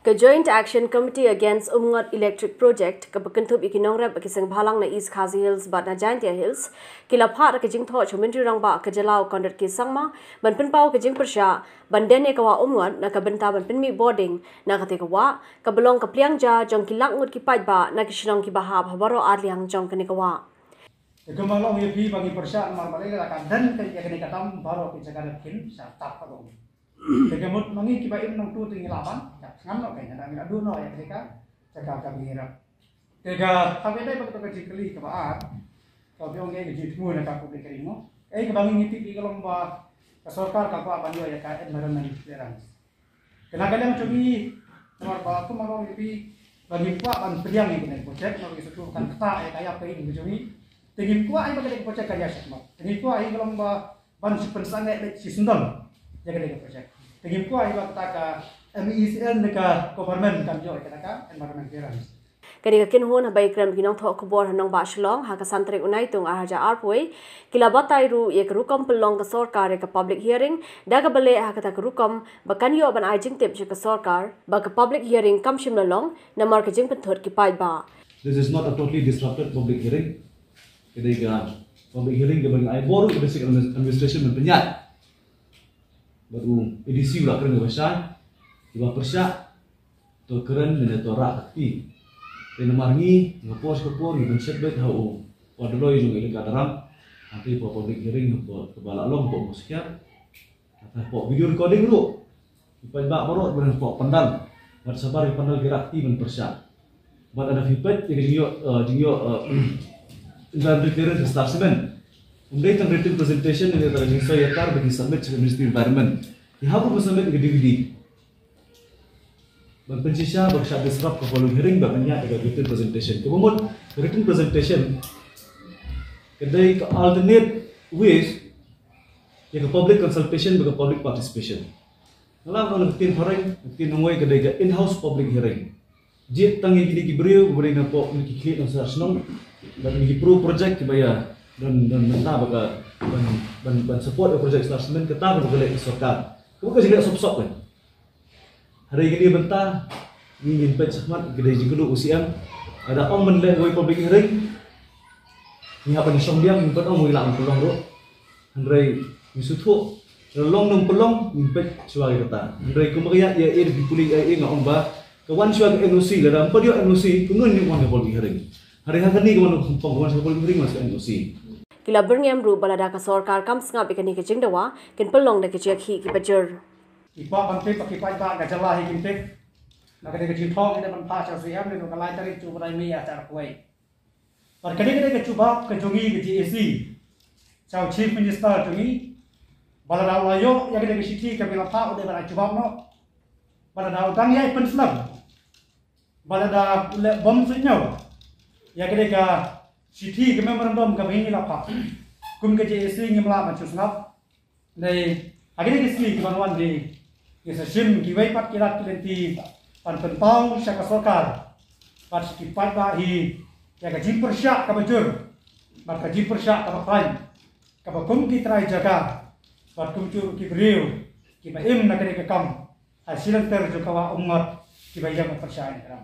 Ke Joint Action Committee Against Umngot Electric Project ke Bekentup ikinong rep kisang bhalang na East Khazi Hills bat na Jaintia Hills kila phat ke jing tho chumentri rang ba ke jalau kondat ki sangma ban pen pau ke jing persya banden ne kawa umngot na ka benta ban pen mi boarding na ka te kawa ka belong ka pliang ja jong ki lak ngut ki pai ba na ki shinong ki bahab habaro arliang jong ke ne kawa Kemalong yepi bagi persya mar balai ka dan ke ya ke katam baro ki jaga kin sa tap pa dong Tegemut mangi kiba im nong tu tingi lapan, ngam no kayaknya dan adu no ya mereka jaga kami hirap. Tega sampai dai begitu kecil kali kebaat, kau biong gay gejit mu nak aku beli kerimu. Kebangi ngiti di kalau mbak kesorkar kalau apa bantu ya kayak environment clearance. Kena kalian cumi nomor batu malam yepi bagi kuat ban priang ini kena projek, kalau gitu kan ketak ya kayak apa ini cumi. Tinggi kuat ini bagi projek kerja semua. Tinggi kuat ini kalau mbak ban sipensan lek si sundon. Jaga dega projek. Tengim ko ay bataka MECL neka government kan jo ka environment clearance. Kani ka kinhon habay kram ginong tho kubor hanong ba shlong ha ka santre unai tung arja arpoi kila batai ru ek rukom pelong ka sarkar ka public hearing daga bale ha ka rukom bakan yo ban ajing tip ka sarkar ba ka public hearing kam shim long na mar ka jing penthot ki pai ba. This is not a totally disrupted public hearing. Kedai ka public hearing ke bang ai boru basic administration mempenyat baru edisi ulah keren besar, dua persyak, tu keren dan tu rak ti. Dan marni ngapos kapor ni benset bet hau, padloi jung ini kadaram, nanti public hearing kebala long pok musikian, kata pok video recording dulu, ipai bak baru benar pok pandang, bar sabar pandang gerak ti ben persyak. Bat ada fipet jingyo environment clearance statement. Undai tang written presentation ini adalah jenis yakar bagi submit ke Ministry Environment. Ihap pun submit ke DVD. Berpencisah bersyat disrupt ke following hearing banyak ke written presentation. Kemudian written presentation kedai ke alternate ways ya ke public consultation bagi public participation. Kalau tin hearing, tin ngoi kedai ke in-house public hearing. Jit tangi gini kibriu boleh nampak ni kikit nasa senong dan ni pro project kibaya dan mentah baka ban support projek starsman kita boleh isokan. Bukan juga sop-sop kan. Hari ini mentah ingin pencahmat kedai jengkedu UCM ada om menlet woi public hearing. Ni apa ni sombiang impet om hilang pelong ro. Handrai misutu long nong pelong impet suai kata. Handrai kumaya ya dipuli ngom ba kawan suai NOC dalam pedio NOC kungun ni wan public hearing. Hari-hari ni kawan pengkawan public hearing masuk NOC. Kila berniam ru balada ka sarkar kam snga bekani ke jingdawa ken pelong da ke jek hi ki bajur Ipa pantai pakai pai ga jala hi kintek na kade ke jithong ide man pa cha siam ne ka lai tari chu brai mi atar koi par kade ke chuba ke jongi ke TAC chau chief minister jongi balada layo ya kade ke siti ke bila pa ode bara chuba no balada tang yai penslam balada bom sunyo ya kade ka Siti ke memorandum ke bini lapa, kum ke JSC ngimla macam snap, dari akhirnya kesli ke bantuan di kesim kiwai pat kilat kilenti pan pentau syaka sokar, pat kipat bahi ya gaji persyak ke bajur, pat gaji persyak ke bakai, ke bakum kitrai jaga, pat kumcur kibriu, kibaim nak kena kekam, hasil terjukawa umat kibayam persyak ini.